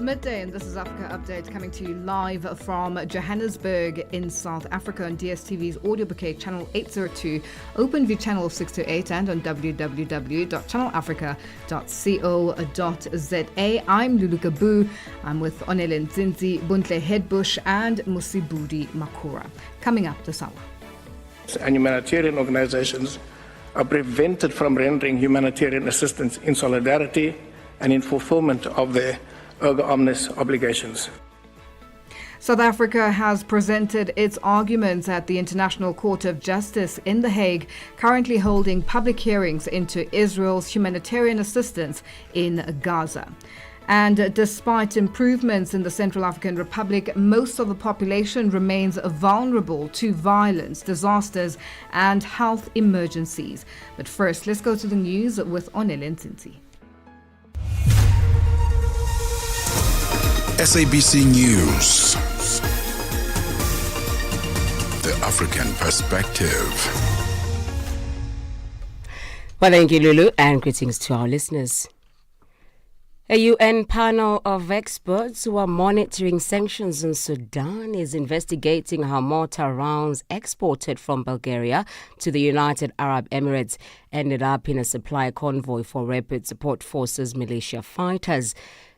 Midday, and this is Africa Update coming to you live from Johannesburg in South Africa on DSTV's audio bouquet channel 802, OpenView channel 628, and on www.channelafrica.co.za. I'm Lulu Gabu. I'm with Onele Nzinzi, Buntle Headbush, and Musibudi Makura. Coming up this hour. And humanitarian organizations are prevented from rendering humanitarian assistance in solidarity and in fulfillment of their erga omnes obligations. South Africa has presented its arguments at the International Court of Justice in The Hague, currently holding public hearings into Israel's humanitarian assistance in Gaza. And despite improvements in the Central African Republic, most of the population remains vulnerable to violence, disasters, and health emergencies. But first, let's go to the news with Onele Nzinzi. SABC News. The African Perspective. Well, thank you, Lulu, and greetings to our listeners. A UN panel of experts who are monitoring sanctions in Sudan is investigating how mortar rounds exported from Bulgaria to the United Arab Emirates ended up in a supply convoy for Rapid Support Forces militia fighters.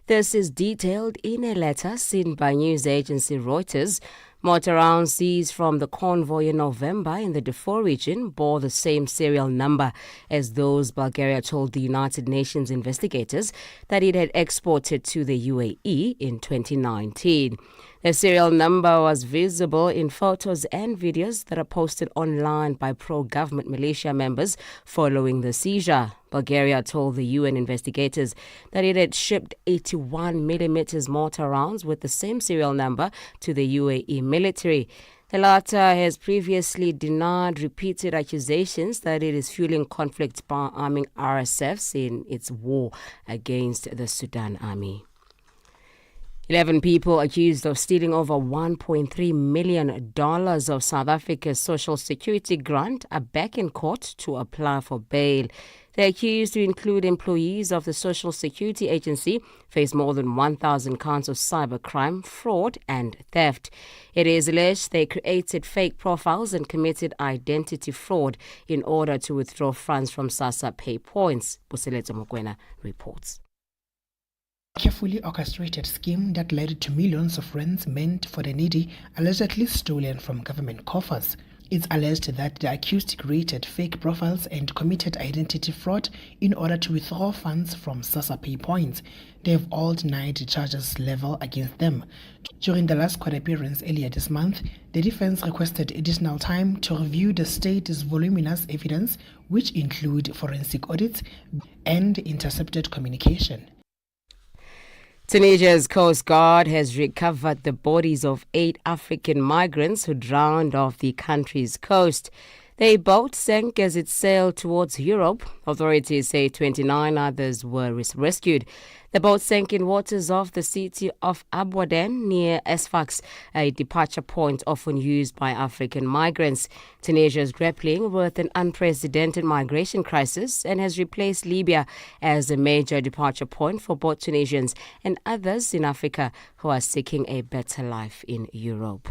This is detailed in a letter seen by news agency Reuters. Mortar rounds seized from the convoy in November in the Darfur region bore the same serial number as those Bulgaria told the United Nations investigators that it had exported to the UAE in 2019. The serial number was visible in photos and videos that are posted online by pro-government militia members following the seizure. Bulgaria told the UN investigators that it had shipped 81mm mortar rounds with the same serial number to the UAE military. The latter has previously denied repeated accusations that it is fueling conflicts by arming RSFs in its war against the Sudan army. 11 people accused of stealing over $1.3 million of South Africa's Social Security grant are back in court to apply for bail. The accused, who include employees of the Social Security Agency, face more than 1,000 counts of cybercrime, fraud and theft. It is alleged they created fake profiles and committed identity fraud in order to withdraw funds from SASSA pay points. Buseletso Mokwena reports. Carefully orchestrated scheme that led to millions of rands meant for the needy, allegedly stolen from government coffers. It's alleged that the accused created fake profiles and committed identity fraud in order to withdraw funds from SASSA pay points. They have all denied the charges level against them. During the last court appearance earlier this month, the defense requested additional time to review the state's voluminous evidence, which include forensic audits and intercepted communication. Tunisia's Coast Guard has recovered the bodies of 8 African migrants who drowned off the country's coast. Their boat sank as it sailed towards Europe. Authorities say 29 others were rescued. The boat sank in waters off the city of Abouaden near Sfax, a departure point often used by African migrants. Tunisia is grappling with an unprecedented migration crisis and has replaced Libya as a major departure point for both Tunisians and others in Africa who are seeking a better life in Europe.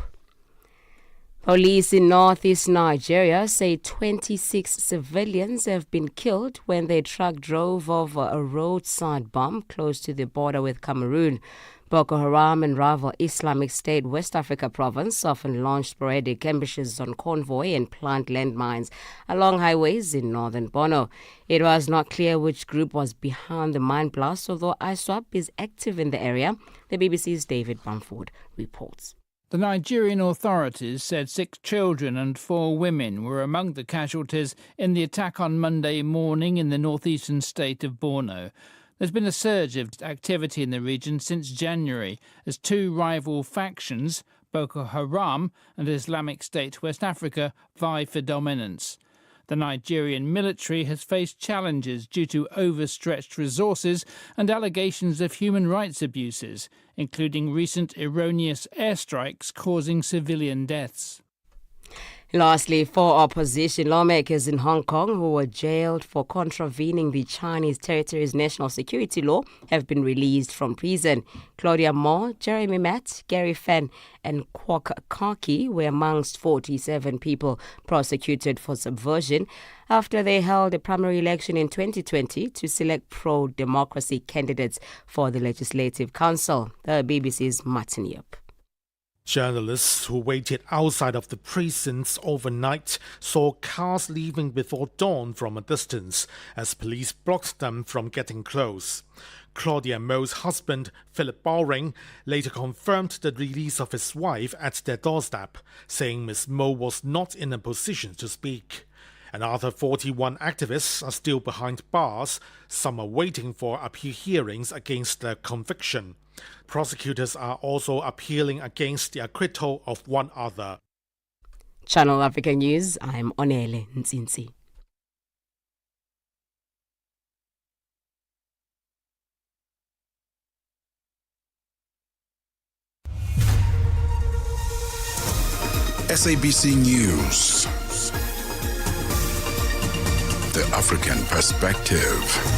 Police in northeast Nigeria say 26 civilians have been killed when their truck drove over a roadside bomb close to the border with Cameroon. Boko Haram and rival Islamic State West Africa province often launched sporadic ambushes on convoy and plant landmines along highways in northern Borno. It was not clear which group was behind the mine blast, although ISWAP is active in the area. The BBC's David Bamford reports. The Nigerian authorities said 6 children and 4 women were among the casualties in the attack on Monday morning in the northeastern state of Borno. There's been a surge of activity in the region since January as 2 rival factions, Boko Haram and Islamic State West Africa, vie for dominance. The Nigerian military has faced challenges due to overstretched resources and allegations of human rights abuses, including recent erroneous airstrikes causing civilian deaths. Lastly, 4 opposition lawmakers in Hong Kong who were jailed for contravening the Chinese territory's national security law have been released from prison. Claudia Moore, Jeremy Matt, Gary Fenn and Kwok Kaki were amongst 47 people prosecuted for subversion after they held a primary election in 2020 to select pro-democracy candidates for the Legislative Council. The BBC's Martin Yip. Journalists who waited outside of the precincts overnight saw cars leaving before dawn from a distance as police blocked them from getting close. Claudia Mo's husband, Philip Bowring, later confirmed the release of his wife at their doorstep, saying Ms. Mo was not in a position to speak. Another 41 activists are still behind bars. Some are waiting for appeal hearings against their conviction. Prosecutors are also appealing against the acquittal of one other. Channel Africa News, I'm Onele Ntsinzi. SABC News. The African Perspective.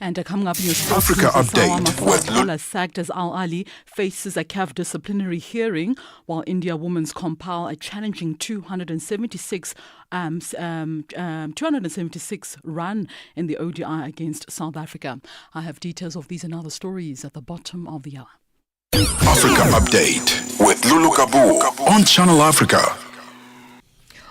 And coming up in your Africa Update with Al sacked as Al Ali faces a CAF disciplinary hearing, while India women's compile a challenging 276 run in the ODI against South Africa. I have details of these and other stories at the bottom of the hour. Africa Update with Lulu Kabu on Channel Africa.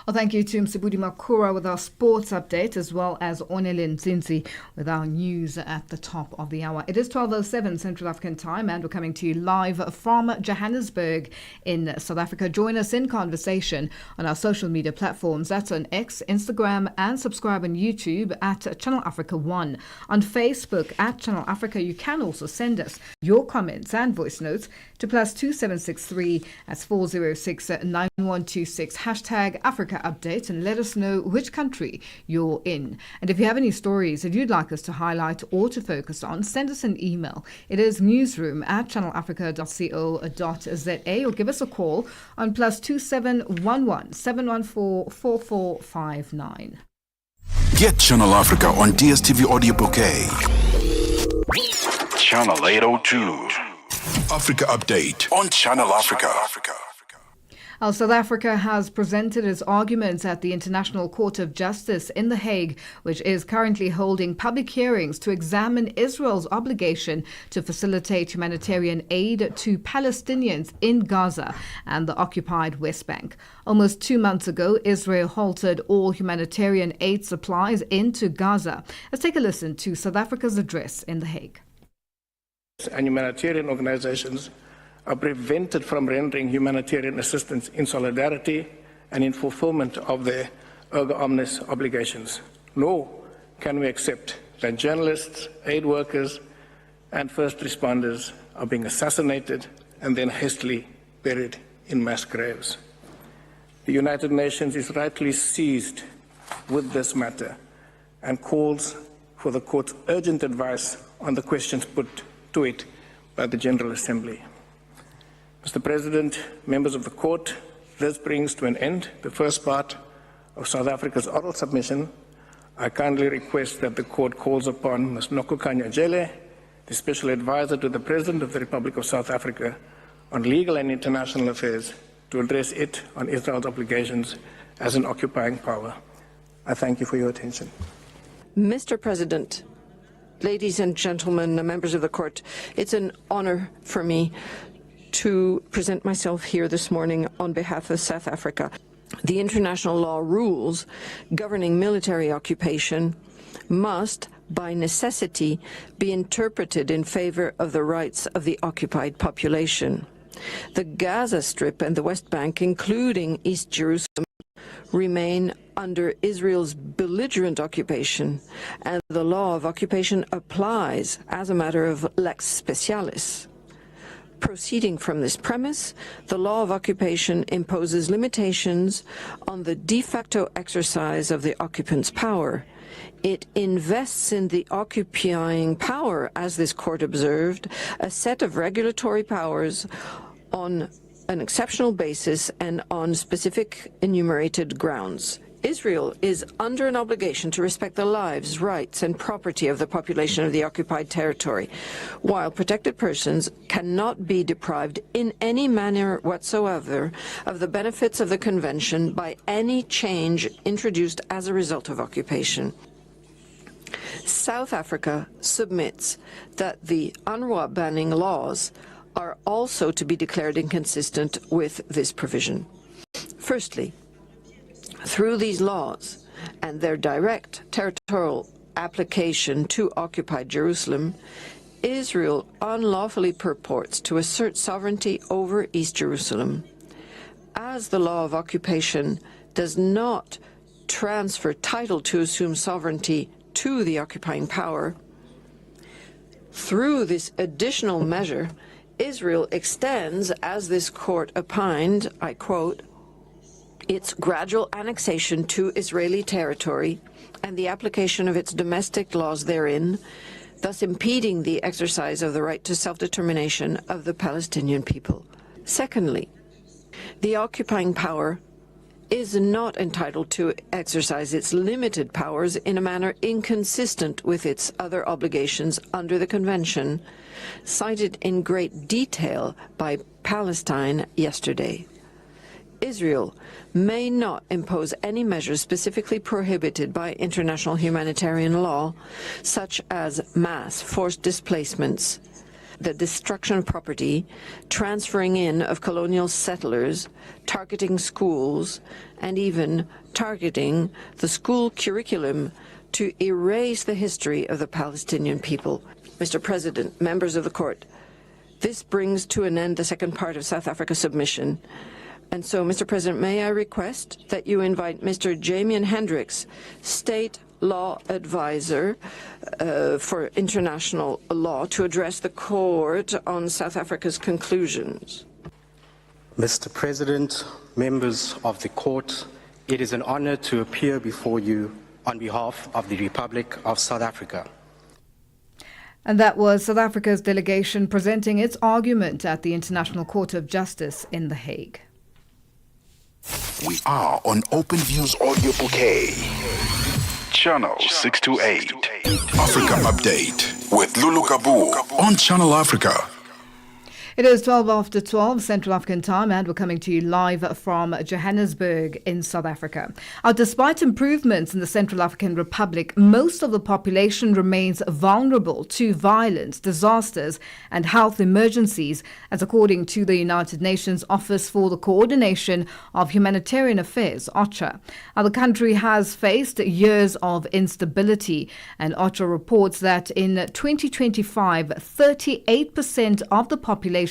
Well, thank you to Msibudi Makura with our sports update, as well as Onele Ntsinzi with our news at the top of the hour. It is 12:07 Central African time, and we're coming to you live from Johannesburg in South Africa. Join us in conversation on our social media platforms. That's on X, Instagram, and subscribe on YouTube at Channel Africa 1. On Facebook at Channel Africa, you can also send us your comments and voice notes to +2763 that's 406 9126 #Africa Update, and let us know which country you're in. And if you have any stories that you'd like us to highlight or to focus on, send us an email. It is newsroom@channelafrica.co.za, or give us a call on +2711 714 4459. Get Channel Africa on DSTV Audio Bouquet. Channel 802. Africa Update on Channel Africa. South Africa has presented its arguments at the International Court of Justice in The Hague, which is currently holding public hearings to examine Israel's obligation to facilitate humanitarian aid to Palestinians in Gaza and the occupied West Bank. Almost 2 months ago, Israel halted all humanitarian aid supplies into Gaza. Let's take a listen to South Africa's address in The Hague. And humanitarian organizations are prevented from rendering humanitarian assistance in solidarity and in fulfillment of their erga omnes obligations. Nor can we accept that journalists, aid workers, and first responders are being assassinated and then hastily buried in mass graves. The United Nations is rightly seized with this matter and calls for the court's urgent advice on the questions put to it by the General Assembly. Mr. President, members of the court, this brings to an end the first part of South Africa's oral submission. I kindly request that the court calls upon Ms. Nokukanya Jele, the Special Advisor to the President of the Republic of South Africa on Legal and International Affairs, to address it on Israel's obligations as an occupying power. I thank you for your attention. Mr. President, ladies and gentlemen, members of the court, it's an honor for me to present myself here this morning on behalf of South Africa. The international law rules governing military occupation must, by necessity, be interpreted in favor of the rights of the occupied population. The Gaza Strip and the West Bank, including East Jerusalem, remain under Israel's belligerent occupation, and the law of occupation applies as a matter of lex specialis. Proceeding from this premise, the law of occupation imposes limitations on the de facto exercise of the occupant's power. It invests in the occupying power, as this court observed, a set of regulatory powers on an exceptional basis and on specific enumerated grounds. Israel is under an obligation to respect the lives, rights, and property of the population of the occupied territory, while protected persons cannot be deprived in any manner whatsoever of the benefits of the Convention by any change introduced as a result of occupation. South Africa submits that the UNRWA banning laws are also to be declared inconsistent with this provision. Firstly, through these laws and their direct territorial application to occupied Jerusalem, Israel unlawfully purports to assert sovereignty over East Jerusalem. As the law of occupation does not transfer title to assume sovereignty to the occupying power, through this additional measure, Israel extends, as this court opined, I quote, its gradual annexation to Israeli territory and the application of its domestic laws therein, thus impeding the exercise of the right to self-determination of the Palestinian people. Secondly, the occupying power is not entitled to exercise its limited powers in a manner inconsistent with its other obligations under the Convention, cited in great detail by Palestine yesterday. Israel may not impose any measures specifically prohibited by international humanitarian law, such as mass forced displacements, the destruction of property, transferring in of colonial settlers, targeting schools, and even targeting the school curriculum to erase the history of the Palestinian people. Mr. President, members of the court, this brings to an end the second part of South Africa's submission. And so, Mr. President, may I request that you invite Mr. Jamian Hendricks, State Law Advisor for International Law, to address the court on South Africa's conclusions. Mr. President, members of the court, it is an honor to appear before you on behalf of the Republic of South Africa. And that was South Africa's delegation presenting its argument at the International Court of Justice in The Hague. We are on Open Views Audio Bouquet. Channel 628. Africa Update with Lulu Gabu on Channel Africa. It is 12 after 12 Central African time, and we're coming to you live from Johannesburg in South Africa. Despite improvements in the Central African Republic, most of the population remains vulnerable to violence, disasters and health emergencies, as according to the United Nations Office for the Coordination of Humanitarian Affairs, OCHA. The country has faced years of instability, and OCHA reports that in 2025, 38% of the population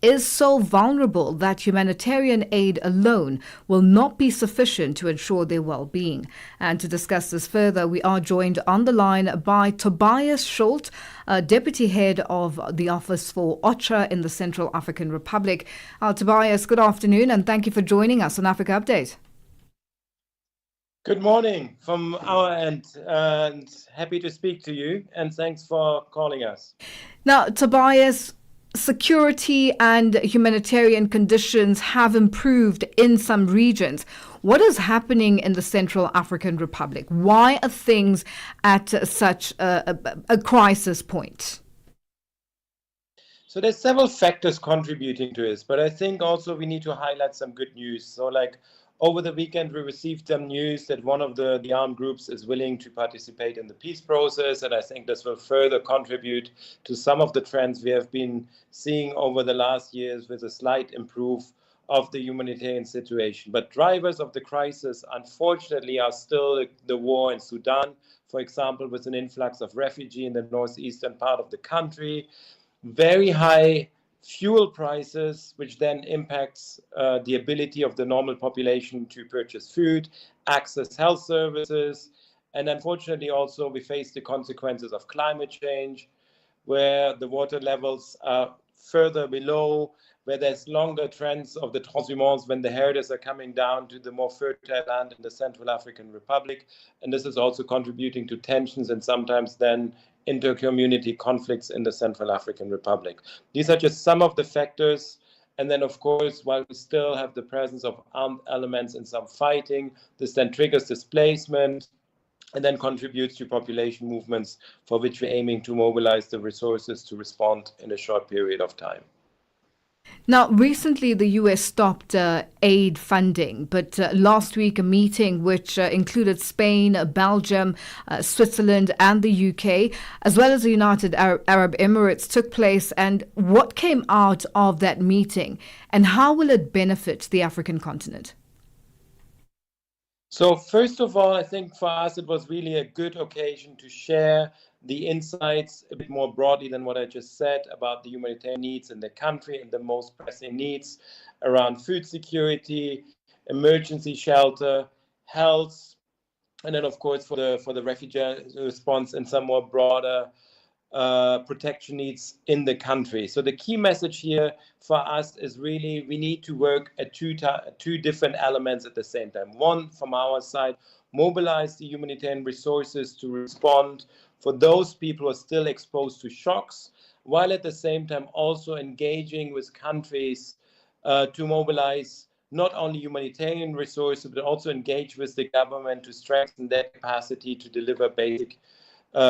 is so vulnerable that humanitarian aid alone will not be sufficient to ensure their well-being. And to discuss this further, we are joined on the line by Tobias Schultz, Deputy Head of the Office for OCHA in the Central African Republic. Tobias, good afternoon, and thank you for joining us on Africa Update. Good morning from our end, and happy to speak to you, and thanks for calling us. Now, Tobias, security and humanitarian conditions have improved in some regions. What is happening in the Central African Republic? Why are things at such a crisis point? So there's several factors contributing to this, but I think also we need to highlight some good news. So over the weekend, we received some news that one of the armed groups is willing to participate in the peace process, and I think this will further contribute to some of the trends we have been seeing over the last years with a slight improve of the humanitarian situation. But drivers of the crisis, unfortunately, are still the war in Sudan, for example, with an influx of refugees in the northeastern part of the country, very high fuel prices, which then impacts the ability of the normal population to purchase food, access health services, and unfortunately also we face the consequences of climate change, where the water levels are further below, where there's longer trends of the transhumance when the herders are coming down to the more fertile land in the Central African Republic. And this is also contributing to tensions and sometimes then inter-community conflicts in the Central African Republic. These are just some of the factors. And then, of course, while we still have the presence of armed elements in some fighting, this then triggers displacement and then contributes to population movements for which we're aiming to mobilize the resources to respond in a short period of time. Now, recently the US stopped aid funding, but last week a meeting which included Spain, Belgium, Switzerland and the UK, as well as the United Arab Emirates, took place. And what came out of that meeting, and how will it benefit the African continent? So first of all, I think for us it was really a good occasion to share the insights a bit more broadly than what I just said about the humanitarian needs in the country and the most pressing needs around food security, emergency shelter, health, and then of course for the refugee response and some more broader protection needs in the country. So the key message here for us is really we need to work at two different elements at the same time. One, from our side, mobilize the humanitarian resources to respond for those people who are still exposed to shocks, while at the same time also engaging with countries to mobilize not only humanitarian resources, but also engage with the government to strengthen their capacity to deliver basic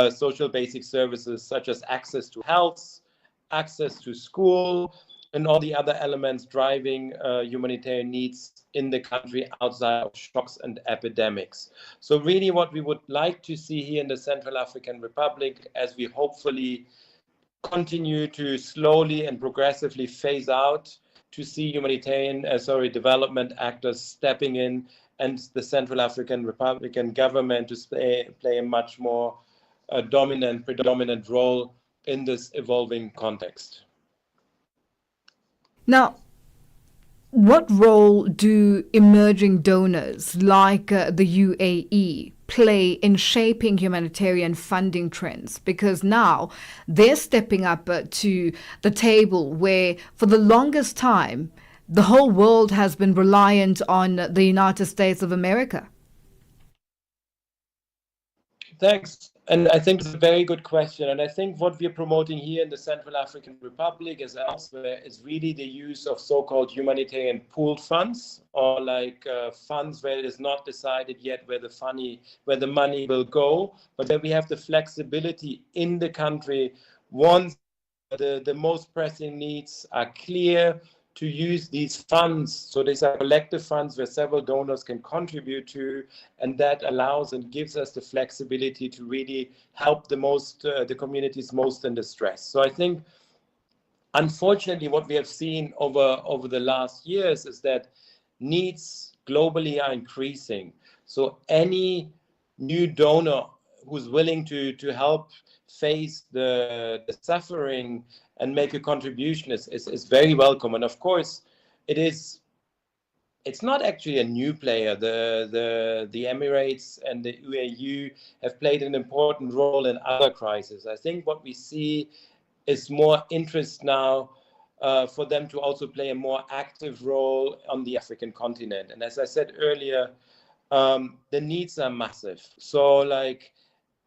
social basic services such as access to health, access to school, and all the other elements driving humanitarian needs in the country outside of shocks and epidemics. So really what we would like to see here in the Central African Republic, as we hopefully continue to slowly and progressively phase out, to see humanitarian, development actors stepping in and the Central African Republican government to play a much more predominant role in this evolving context. Now, what role do emerging donors like the UAE play in shaping humanitarian funding trends? Because now they're stepping up to the table where for the longest time the whole world has been reliant on the United States of America. Thanks. And I think it's a very good question. And I think what we're promoting here in the Central African Republic as elsewhere is really the use of so-called humanitarian pooled funds, or funds where it is not decided yet where the money will go, but then we have the flexibility in the country once the most pressing needs are clear, to use these funds. So these are collective funds where several donors can contribute to, and that allows and gives us the flexibility to really help the communities most in distress. So I think, unfortunately, what we have seen over the last years is that needs globally are increasing. So any new donor who's willing to help face the suffering and make a contribution is very welcome. And of course, it's not actually a new player. The Emirates and the UAE have played an important role in other crises. I think what we see is more interest now for them to also play a more active role on the African continent. And as I said earlier, the needs are massive. So like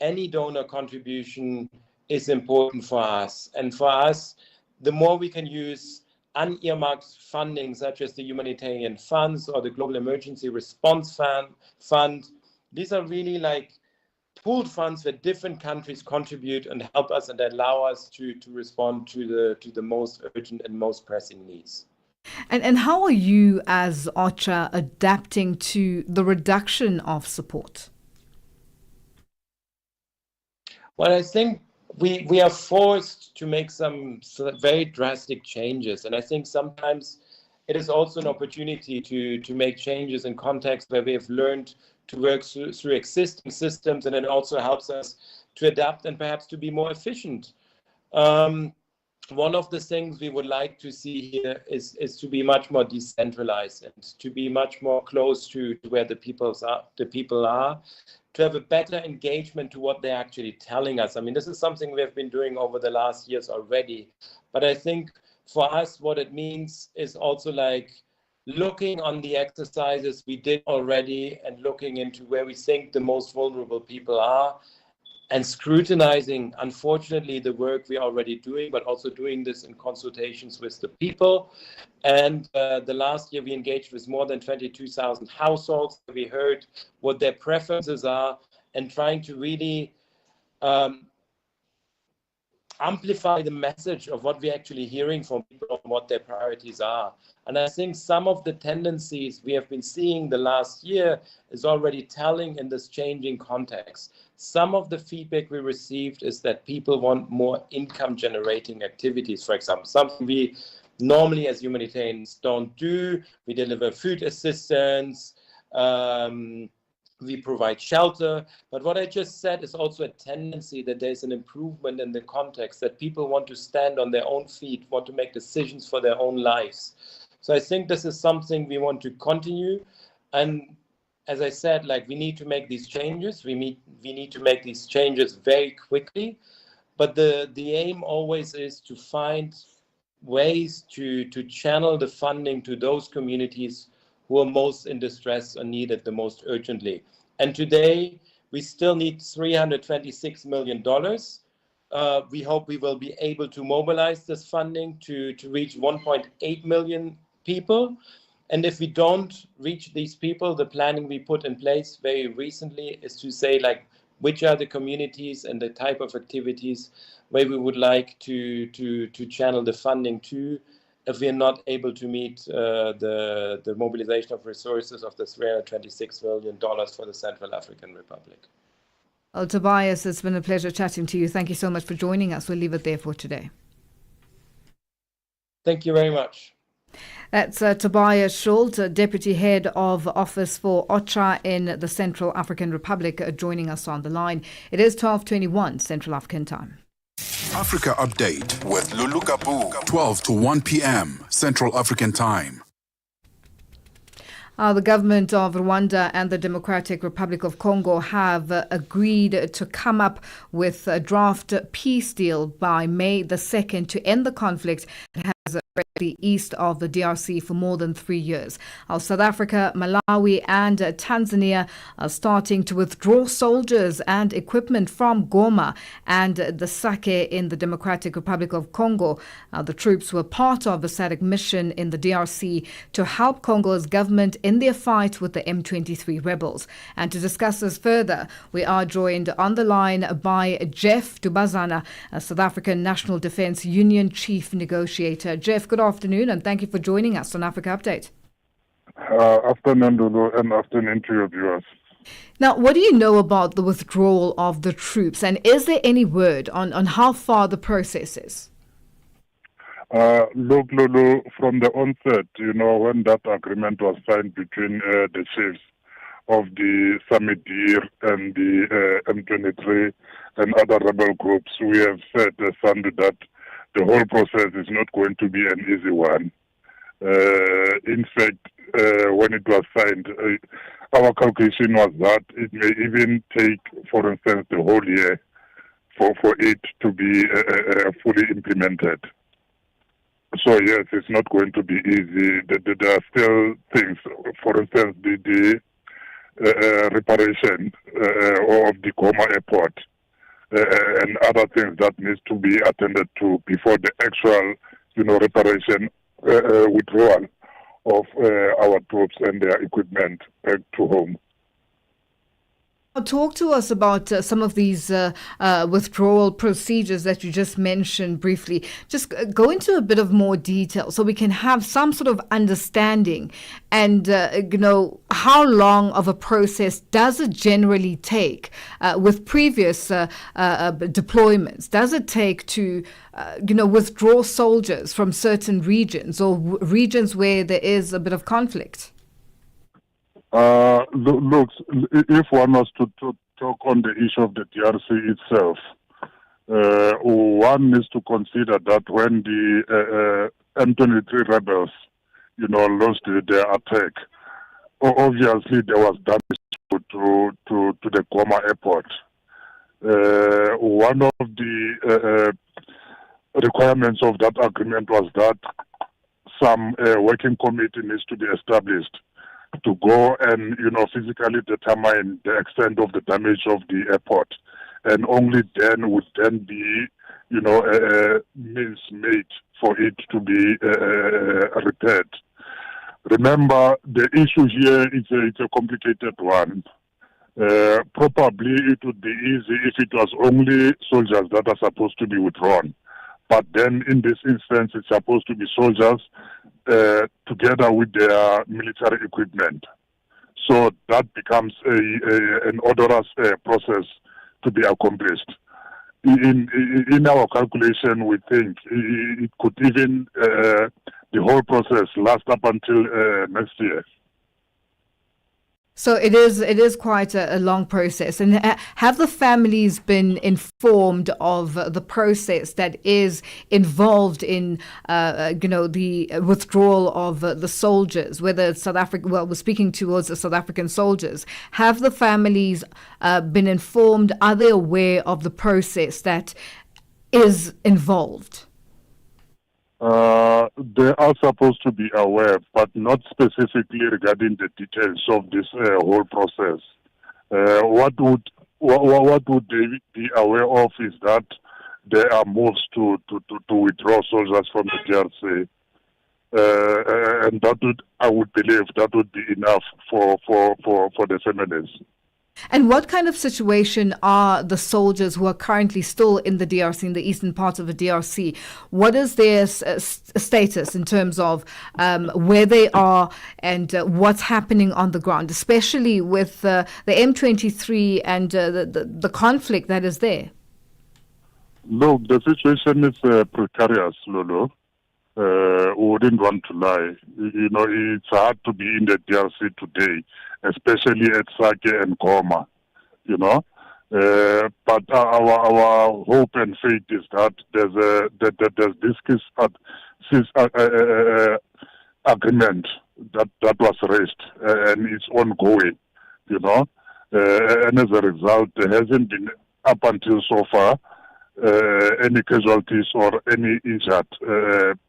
any donor contribution is important for us. And for us, the more we can use unearmarked funding, such as the humanitarian funds or the Global Emergency Response Fund, these are really like pooled funds where different countries contribute and help us and allow us to respond to the most urgent and most pressing needs. And how are you as OCHA adapting to the reduction of support? Well, I think we are forced to make some very drastic changes. And I think sometimes it is also an opportunity to make changes in contexts where we have learned to work through existing systems, and it also helps us to adapt and perhaps to be more efficient. One of the things we would like to see here is to be much more decentralized and to be much more close to where the people are, to have a better engagement to what they're actually telling us. I mean, this is something we have been doing over the last years already, but I think for us, what it means is also like looking on the exercises we did already and looking into where we think the most vulnerable people are, and scrutinizing, unfortunately, the work we're already doing, but also doing this in consultations with the people. And the last year we engaged with more than 22,000 households. We heard what their preferences are and trying to really amplify the message of what we're actually hearing from people and what their priorities are. And I think some of the tendencies we have been seeing the last year is already telling in this changing context. Some of the feedback we received is that people want more income generating activities, for example, something we normally as humanitarians don't do. We deliver food assistance, we provide shelter. But what I just said is also a tendency that there's an improvement in the context, that people want to stand on their own feet, want to make decisions for their own lives. So I think this is something we want to continue. And as I said, like we need to make these changes. We need to make these changes very quickly. But the aim always is to find ways to channel the funding to those communities who are most in distress or need it the most urgently. And today, we still need $326 million. We hope we will be able to mobilize this funding to reach 1.8 million people. And if we don't reach these people, the planning we put in place very recently is to say, like, which are the communities and the type of activities where we would like to channel the funding to, if we are not able to meet the mobilization of resources of the $326 million for the Central African Republic. Well, Tobias, it's been a pleasure chatting to you. Thank you so much for joining us. We'll leave it there for today. Thank you very much. That's Tobias Schult, Deputy Head of Office for OCHA in the Central African Republic, joining us on the line. It is 12:21 Central African Time. Africa Update with Lulu Gabu, 12 to 1 p.m. Central African Time. The government of Rwanda and the Democratic Republic of Congo have agreed to come up with a draft peace deal by May the 2nd to end the conflict that has the east of the DRC for more than 3 years. South Africa, Malawi and Tanzania are starting to withdraw soldiers and equipment from Goma and the Sake in the Democratic Republic of Congo. The troops were part of the SADC mission in the DRC to help Congo's government in their fight with the M23 rebels. And to discuss this further, we are joined on the line by Jeff Dubazana, a South African National Defence Union Chief Negotiator. Jeff, good afternoon and thank you for joining us on Africa Update. Afternoon, Lulu, and afternoon to your viewers. Now, what do you know about the withdrawal of the troops, and is there any word on how far the process is? Look, Lulu, from the onset, when that agreement was signed between the chiefs of the Samidir and the M23 and other rebel groups, we have said, Sandu, that the whole process is not going to be an easy one. In fact, when it was signed, our calculation was that it may even take, for instance, the whole year for it to be fully implemented. So yes, it's not going to be easy. There are still things. For instance, reparation of the Goma airport and other things that needs to be attended to before the actual, reparation withdrawal of our troops and their equipment back to home. Talk to us about some of these withdrawal procedures that you just mentioned briefly. Just go into a bit of more detail so we can have some sort of understanding and, how long of a process does it generally take with previous deployments? Does it take to, withdraw soldiers from certain regions or regions where there is a bit of conflict? Look, if one was to talk on the issue of the DRC itself, one needs to consider that when the M23 rebels, launched their attack, obviously there was damage to the Goma airport. One of the requirements of that agreement was that some working committee needs to be established to go and, physically determine the extent of the damage of the airport. And only then would then be, means made for it to be repaired. Remember, the issue here is a complicated one. Probably it would be easy if it was only soldiers that are supposed to be withdrawn. But then in this instance, it's supposed to be soldiers together with their military equipment. So that becomes an odorous process to be accomplished. In our calculation, we think it could even, the whole process last up until next year. So it is quite a long process. And have the families been informed of the process that is involved in, the withdrawal of the soldiers, whether it's South Africa, well, we're speaking towards the South African soldiers. Have the families been informed? Are they aware of the process that is involved? They are supposed to be aware, but not specifically regarding the details of this whole process. What would they be aware of is that there are moves to withdraw soldiers from the DRC, and I would believe that would be enough for the families. And what kind of situation are the soldiers who are currently still in the DRC, in the eastern part of the DRC? What is their status in terms of where they are and what's happening on the ground, especially with the M23 and the conflict that is there? Look, the situation is precarious, Lulu. Wouldn't want to lie. It's hard to be in the DRC today, especially at Sake and Goma. But our hope and faith is that there's this agreement that was raised and it's ongoing. And as a result, there hasn't been up until so far any casualties or any injured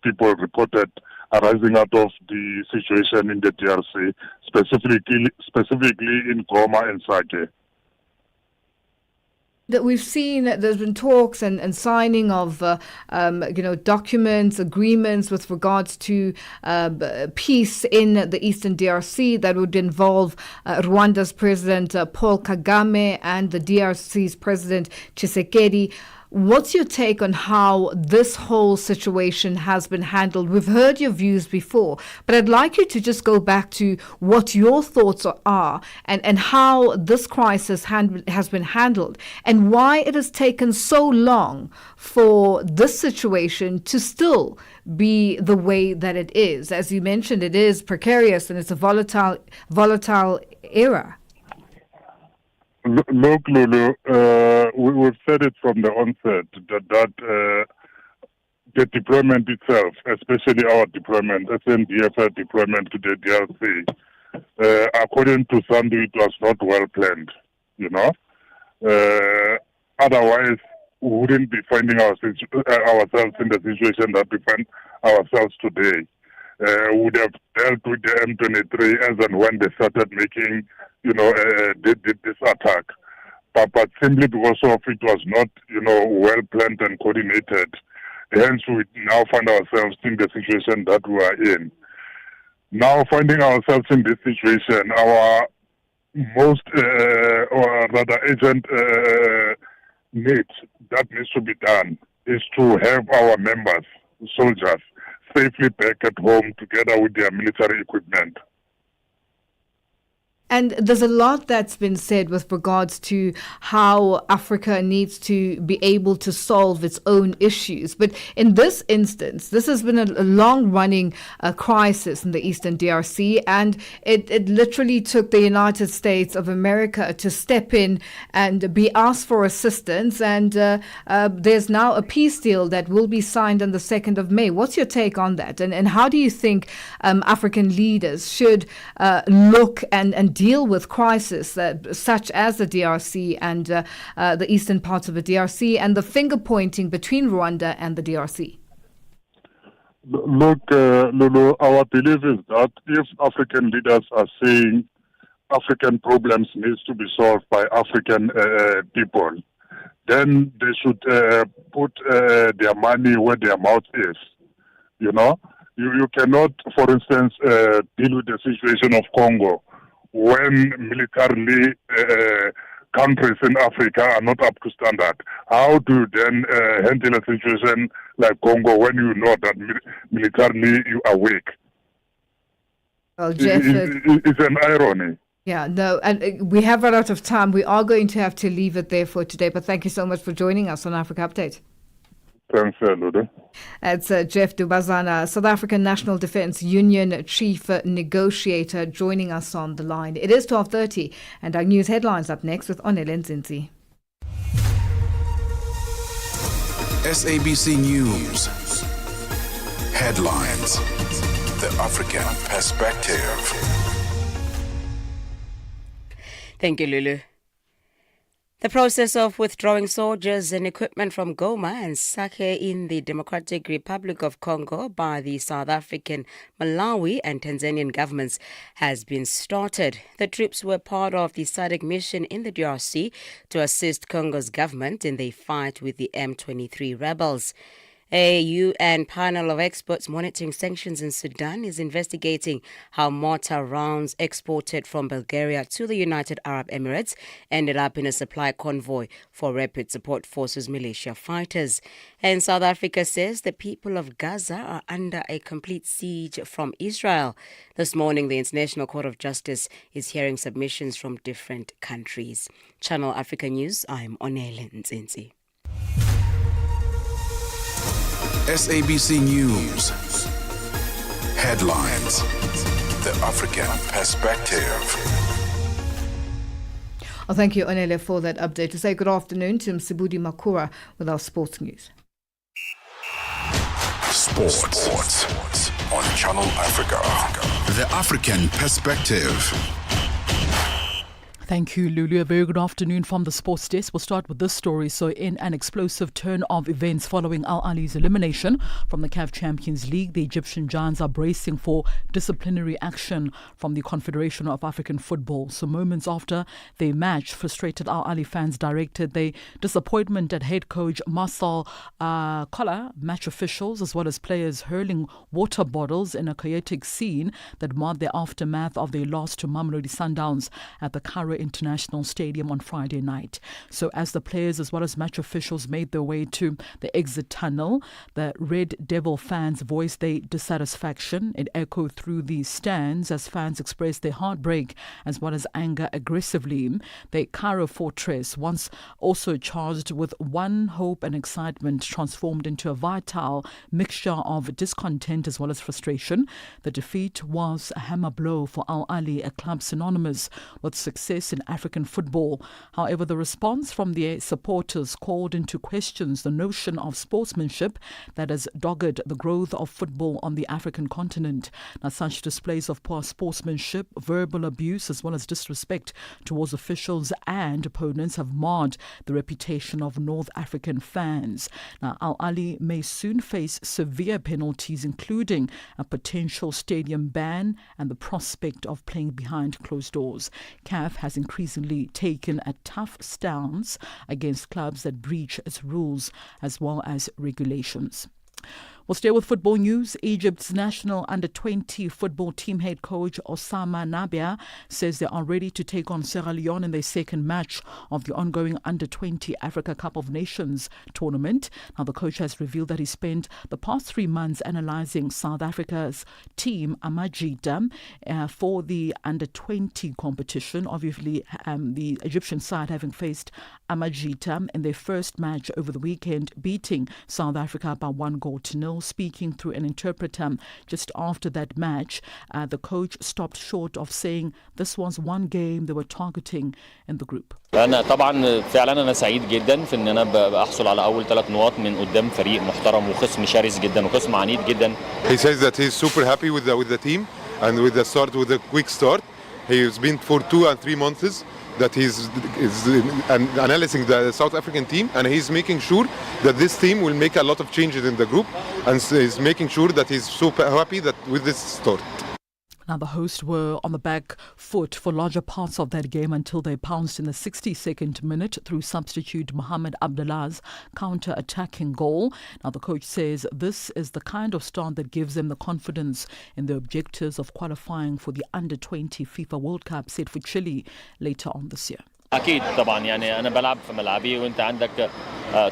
people reported arising out of the situation in the DRC, specifically in Goma and Sake. That we've seen that there's been talks and signing of documents, agreements with regards to peace in the Eastern DRC that would involve Rwanda's President Paul Kagame and the DRC's President Tshisekedi. What's your take on how this whole situation has been handled? We've heard your views before, but I'd like you to just go back to what your thoughts are and how this crisis has been handled and why it has taken so long for this situation to still be the way that it is. As you mentioned, it is precarious and it's a volatile era. Look, Lulu, we've said it from the onset that the deployment itself, especially our deployment, SNDF deployment to the DRC, according to Sandu, it was not well planned, Otherwise, we wouldn't be finding ourselves in the situation that we find ourselves today. would have dealt with the M23 as and when they started making, this attack. But simply because of it was not, well planned and coordinated, hence we now find ourselves in the situation that we are in. Now finding ourselves in this situation, our most, or rather urgent need that needs to be done is to have our members, soldiers, safely back at home together with their military equipment. And there's a lot that's been said with regards to how Africa needs to be able to solve its own issues. But in this instance, this has been a long-running crisis in the Eastern DRC, and it literally took the United States of America to step in and be asked for assistance. And there's now a peace deal that will be signed on the 2nd of May. What's your take on that? And how do you think African leaders should look and deal with crises such as the DRC and the eastern parts of the DRC and the finger pointing between Rwanda and the DRC? Look, Lulu, our belief is that if African leaders are saying African problems needs to be solved by African people, then they should put their money where their mouth is. You cannot, for instance, deal with the situation of Congo when militarily countries in Africa are not up to standard. How do you then handle a situation like Congo when you know that militarily you are weak? Well, Jeff, it's an irony. Yeah, no, and we have run out of time. We are going to have to leave it there for today, but thank you so much for joining us on Africa Update. Thanks, Ludo. It's Jeff Dubazana, South African National Defence Union Chief Negotiator, joining us on the line. It is 12:30, and our news headlines up next with Onele Nzinzi. SABC News. Headlines. The African Perspective. Thank you, Lulu. The process of withdrawing soldiers and equipment from Goma and Sake in the Democratic Republic of Congo by the South African, Malawi and Tanzanian governments has been started. The troops were part of the SADC mission in the DRC to assist Congo's government in the fight with the M23 rebels. A UN panel of experts monitoring sanctions in Sudan is investigating how mortar rounds exported from Bulgaria to the United Arab Emirates ended up in a supply convoy for Rapid Support Forces militia fighters. And South Africa says the people of Gaza are under a complete siege from Israel. This morning, the International Court of Justice is hearing submissions from different countries. Channel Africa News, I'm Onele Nzinzi. SABC News. Headlines. The African Perspective. Oh, thank you, Onele, for that update. To say good afternoon to Msibudi Makura with our sports news. Sports on Channel Africa. The African Perspective. Thank you, Lulu. A very good afternoon from the sports desk. We'll start with this story. So, in an explosive turn of events following Al Ahly's elimination from the CAF Champions League, the Egyptian Giants are bracing for disciplinary action from the Confederation of African Football. So, moments after their match, frustrated Al Ahly fans directed their disappointment at head coach Marcel Koller, match officials, as well as players hurling water bottles in a chaotic scene that marked the aftermath of their loss to Mamelodi Sundowns at the Cairo International Stadium on Friday night. So as the players as well as match officials made their way to the exit tunnel, the Red Devil fans voiced their dissatisfaction. It echoed through the stands as fans expressed their heartbreak as well as anger aggressively. The Cairo fortress, once also charged with one hope and excitement, transformed into a vital mixture of discontent as well as frustration. The defeat was a hammer blow for Al Ahly, a club synonymous with success in African football. However, the response from their supporters called into questions the notion of sportsmanship that has dogged the growth of football on the African continent. Now, such displays of poor sportsmanship, verbal abuse, as well as disrespect towards officials and opponents have marred the reputation of North African fans. Now, Al Ahly may soon face severe penalties, including a potential stadium ban and the prospect of playing behind closed doors. CAF has increasingly taken a tough stance against clubs that breach its rules as well as regulations. We'll stay with football news. Egypt's national under-20 football team head coach Osama Nabia says they are ready to take on Sierra Leone in their second match of the ongoing under-20 Africa Cup of Nations tournament. Now, the coach has revealed that he spent the past 3 months analysing South Africa's team, Amajita, for the under-20 competition. Obviously, the Egyptian side having faced Amajita in their first match over the weekend, beating South Africa by 1-0. Speaking through an interpreter just after that match, the coach stopped short of saying this was one game they were targeting in the group. أنا طبعا فعلا أنا سعيد جدا في إن أنا بحصل على أول 3 نقاط من قدام فريق محترم وخصم شرس جدا وخصم عنيد جدا. He says that he's super happy with the team and with the quick start. He's been for 2 and 3 months that he's analyzing the South African team, and he's making sure that this team will make a lot of changes in the group, and he's making sure that he's super happy that with this start. Now, the hosts were on the back foot for larger parts of that game until they pounced in the 62nd minute through substitute Mohamed Abdullah's counter-attacking goal. Now, the coach says this is the kind of start that gives them the confidence in the objectives of qualifying for the Under-20 FIFA World Cup set for Chile later on this year. أكيد طبعا يعني أنا بلعب في ملعبي وأنت عندك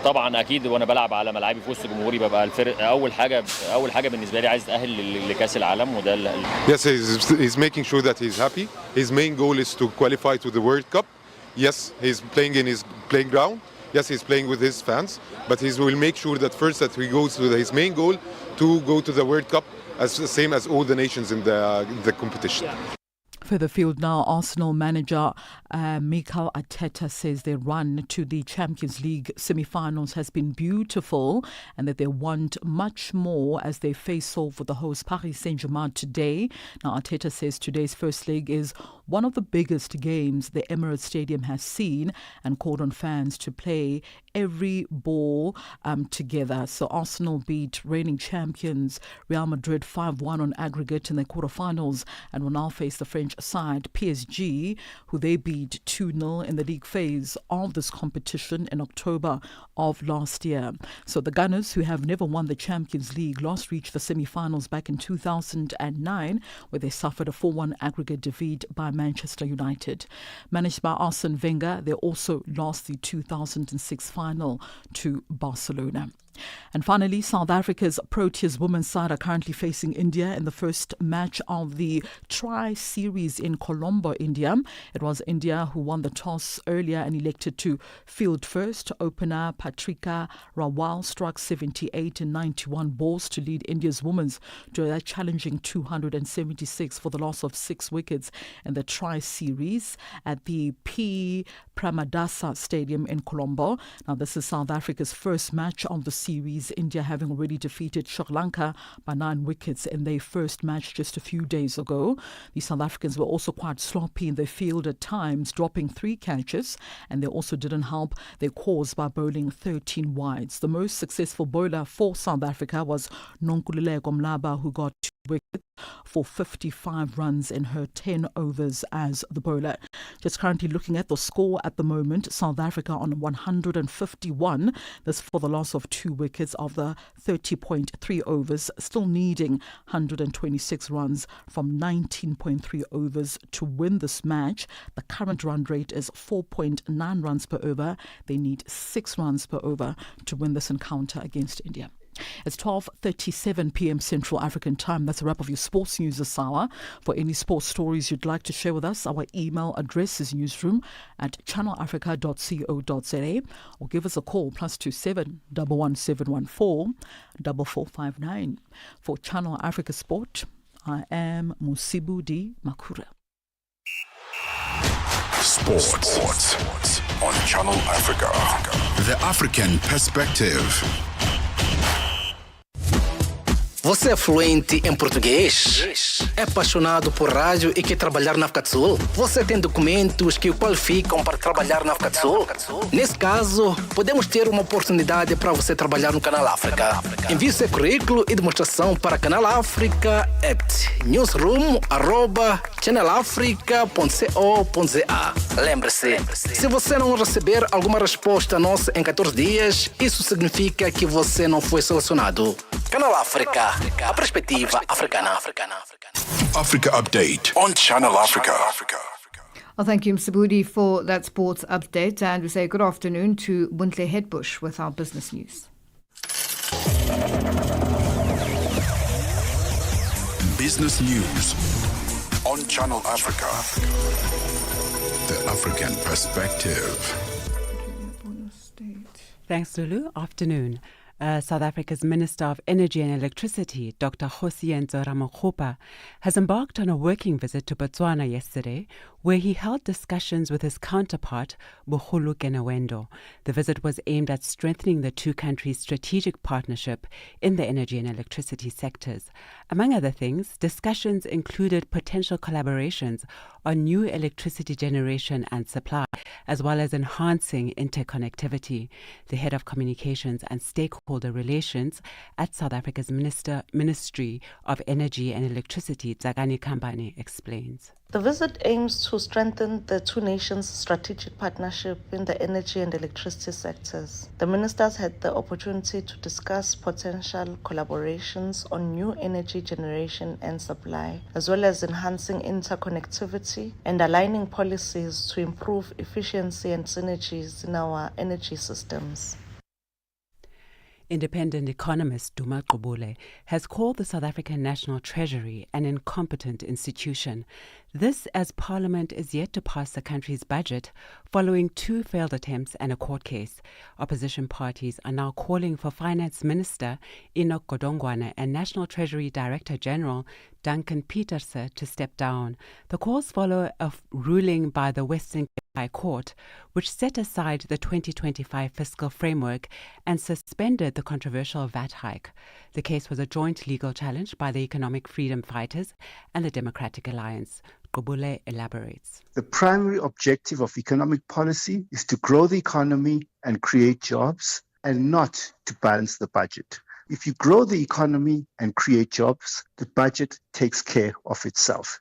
طبعا أكيد وأنا بلعب على ملعبي في وسط جمهوري ببقى الفرق أول حاجة بالنسبة لي عايز أتأهل لكأس العالم وده. Yes, he's making sure that he's happy. His main goal is to qualify to the World Cup. Yes, he's playing in his playground. Yes, he's playing with his fans, but he will make sure that first that he goes to his main goal to go to the World Cup as the same as all the nations in the competition. Yeah. Further field now, Arsenal manager Mikel Arteta says their run to the Champions League semi-finals has been beautiful and that they want much more as they face off with the host Paris Saint-Germain today. Now, Arteta says today's first leg is one of the biggest games the Emirates Stadium has seen and called on fans to play every ball together. So Arsenal beat reigning champions Real Madrid 5-1 on aggregate in their quarterfinals and will now face the French side PSG, who they beat 2-0 in the league phase of this competition in October of last year. So the Gunners, who have never won the Champions League, last reached the semi-finals back in 2009, where they suffered a 4-1 aggregate defeat by Manchester United. Managed by Arsene Wenger, they also lost the 2006 final to Barcelona. And finally, South Africa's Proteas women's side are currently facing India in the first match of the Tri-Series in Colombo, India. It was India who won the toss earlier and elected to field first. Opener Patrika Rawal struck 78 and 91 balls to lead India's women's to a challenging 276 for the loss of 6 wickets in the Tri-Series at the P. Premadasa Stadium in Colombo. Now, this is South Africa's first match of the series, India having already defeated Sri Lanka by 9 wickets in their first match just a few days ago. The South Africans were also quite sloppy in their field at times, dropping 3 catches, and they also didn't help their cause by bowling 13 wides. The most successful bowler for South Africa was Nonkululeko Mlaba, who got 2 wickets for 55 runs in her 10 overs as the bowler. Just currently looking at the score at the moment, South Africa on 151. This for the loss of 2 wickets of the 30.3 overs, still needing 126 runs from 19.3 overs to win this match. The current run rate is 4.9 runs per over. They need 6 runs per over to win this encounter against India. It's 12:37 p.m. Central African Time. That's a wrap of your sports news this hour. For any sports stories you'd like to share with us, our email address is newsroom@channelafrica.co.za or give us a call +27 11714 4459. For Channel Africa Sport, I am Musibudi Makura. Sports on Channel Africa. The African Perspective. Você é fluente em português? É apaixonado por rádio e quer trabalhar na África do Sul? Você tem documentos que o qualificam para trabalhar na África do Sul? Nesse caso, podemos ter uma oportunidade para você trabalhar no Canal África. Envie seu currículo e demonstração para Canal África @ newsroom@channelafrica.co.za. Lembre-se, se você não receber alguma resposta nossa em 14 dias, isso significa que você não foi selecionado. Canal África, a perspectiva africana. Africa Update on Channel Africa. Well, thank you, Msabudi, for that sports update. And we say good afternoon to Buntle Headbush with our business news. Business news on Channel Africa. The African Perspective. Thanks, Lulu. Afternoon. South Africa's Minister of Energy and Electricity, Dr. Kgosientsho Ramokgopa, has embarked on a working visit to Botswana yesterday, where he held discussions with his counterpart, Bogolo Kenewendo. The visit was aimed at strengthening the two countries' strategic partnership in the energy and electricity sectors. Among other things, discussions included potential collaborations on new electricity generation and supply, as well as enhancing interconnectivity. The head of communications and stakeholder relations at South Africa's Ministry of Energy and Electricity, Tsakani Kambane, explains. The visit aims to strengthen the two nations' strategic partnership in the energy and electricity sectors. The ministers had the opportunity to discuss potential collaborations on new energy generation and supply, as well as enhancing interconnectivity and aligning policies to improve efficiency and synergies in our energy systems. Independent economist Duma Qubule has called the South African National Treasury an incompetent institution. This as Parliament is yet to pass the country's budget following two failed attempts and a court case. Opposition parties are now calling for Finance Minister Enoch Godongwana and National Treasury Director General Duncan Peterse to step down. The calls follow a ruling by the Western Cape High Court, which set aside the 2025 fiscal framework and suspended the controversial VAT hike. The case was a joint legal challenge by the Economic Freedom Fighters and the Democratic Alliance. Qubule elaborates. The primary objective of economic policy is to grow the economy and create jobs, and not to balance the budget. If you grow the economy and create jobs, the budget takes care of itself.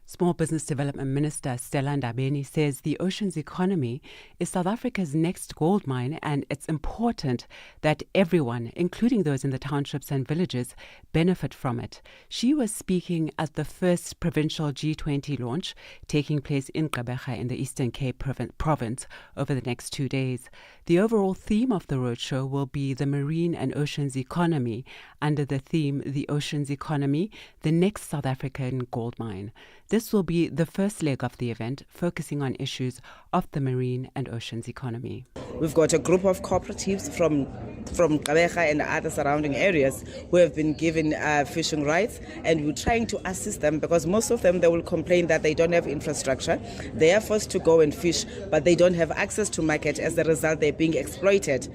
Small Business Development Minister Stella Ndabeni says the ocean's economy is South Africa's next gold mine, and it's important that everyone, including those in the townships and villages, benefit from it. She was speaking at the first provincial G20 launch taking place in Gqeberha in the Eastern Cape province over the next 2 days. The overall theme of the roadshow will be the marine and oceans economy, under the theme The Oceans Economy, the next South African gold mine. This will be the first leg of the event, focusing on issues of the marine and oceans economy. We've got a group of cooperatives from Gqeberha and other surrounding areas who have been given fishing rights, and we're trying to assist them because most of them, they will complain that they don't have infrastructure. They are forced to go and fish, but they don't have access to market. As a result, they're being exploited.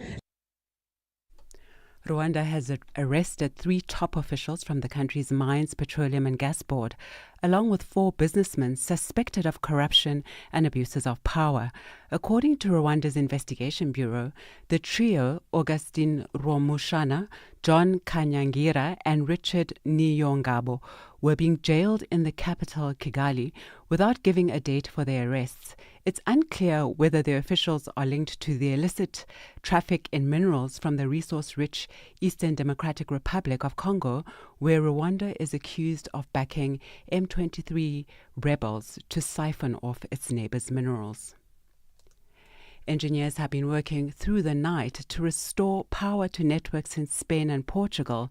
Rwanda has arrested 3 top officials from the country's Mines, Petroleum and Gas Board, along with 4 businessmen suspected of corruption and abuses of power. According to Rwanda's Investigation Bureau, the trio, Augustin Rwomushana, John Kanyangira and Richard Niyongabo, were being jailed in the capital, Kigali, without giving a date for their arrests. It's unclear whether the officials are linked to the illicit traffic in minerals from the resource-rich Eastern Democratic Republic of Congo, where Rwanda is accused of backing M23 rebels to siphon off its neighbors' minerals. Engineers have been working through the night to restore power to networks in Spain and Portugal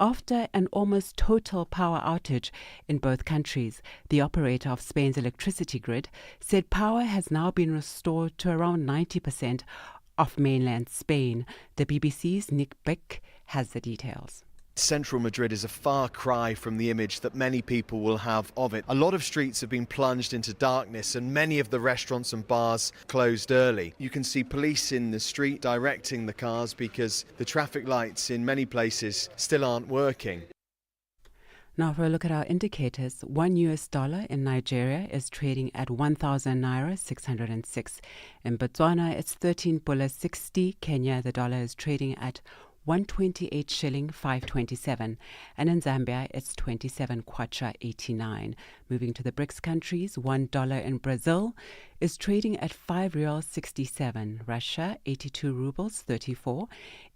after an almost total power outage in both countries. The operator of Spain's electricity grid said power has now been restored to around 90% of mainland Spain. The BBC's Nick Beck has the details. Central Madrid is a far cry from the image that many people will have of it. A lot of streets have been plunged into darkness and many of the restaurants and bars closed early. You can see police in the street directing the cars because the traffic lights in many places still aren't working. Now for a look at our indicators, $1 in Nigeria is trading at 1,000 naira 606. In Botswana, it's 13.60. Kenya, the dollar is trading at 128 shilling 527, and in Zambia it's 27 kwacha 89. Moving to the BRICS countries, $1 in Brazil is trading at 5 reals 67, Russia 82 rubles 34,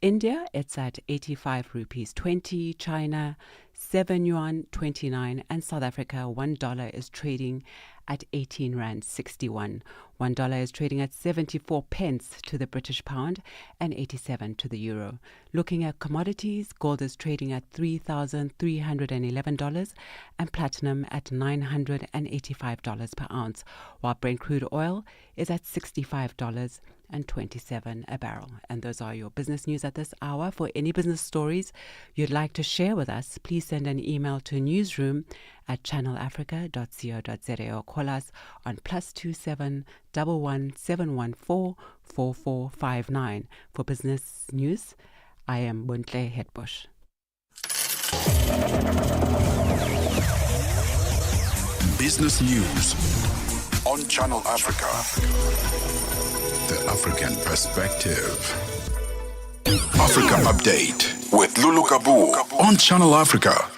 India it's at 85 rupees 20, China 7 yuan 29, and South Africa $1 is trading at 18 rand 61. $1 is trading at 74 pence to the British pound and 87 to the euro. Looking at commodities, gold is trading at $3,311 and platinum at $985 per ounce, while Brent crude oil is at $65.27 a barrel. And those are your business news at this hour. For any business stories you'd like to share with us, please send an email to newsroom@channelafrica.co.za or call us on +27 11 714 4459. For business news, I am Buntle Hetbush. Business news on Channel Africa. The African perspective. Africa Update with Lulu Kabu on Channel Africa.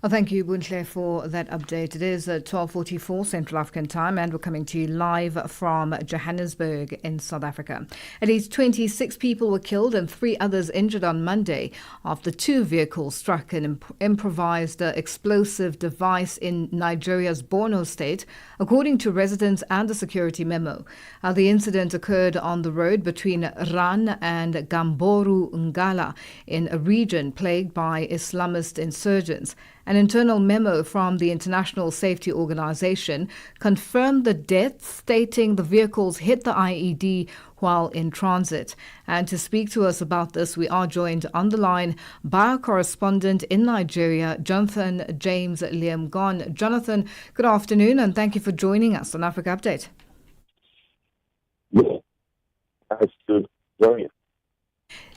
Well, thank you, Buntle, for that update. It is 12:44 Central African time, and we're coming to you live from Johannesburg in South Africa. At least 26 people were killed and 3 others injured on Monday after 2 vehicles struck an improvised explosive device in Nigeria's Borno state, according to residents and a security memo. The incident occurred on the road between Ran and Gamboru Ngala in a region plagued by Islamist insurgents. An internal memo from the International Safety Organization confirmed the deaths, stating the vehicles hit the IED while in transit. And to speak to us about this, we are joined on the line by our correspondent in Nigeria, Jonathan James Liam-Gon. Jonathan, good afternoon, and thank you for joining us on Africa Update.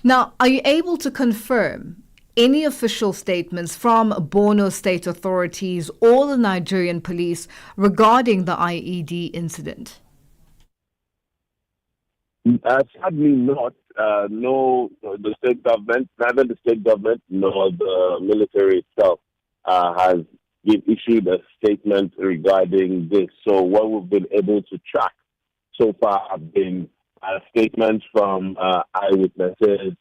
Now, are you able to confirm any official statements from Borno state authorities or the Nigerian police regarding the IED incident? Sadly not. No, the state government, neither the state government nor the military itself has issued a statement regarding this. So what we've been able to track so far have been statements from eyewitnesses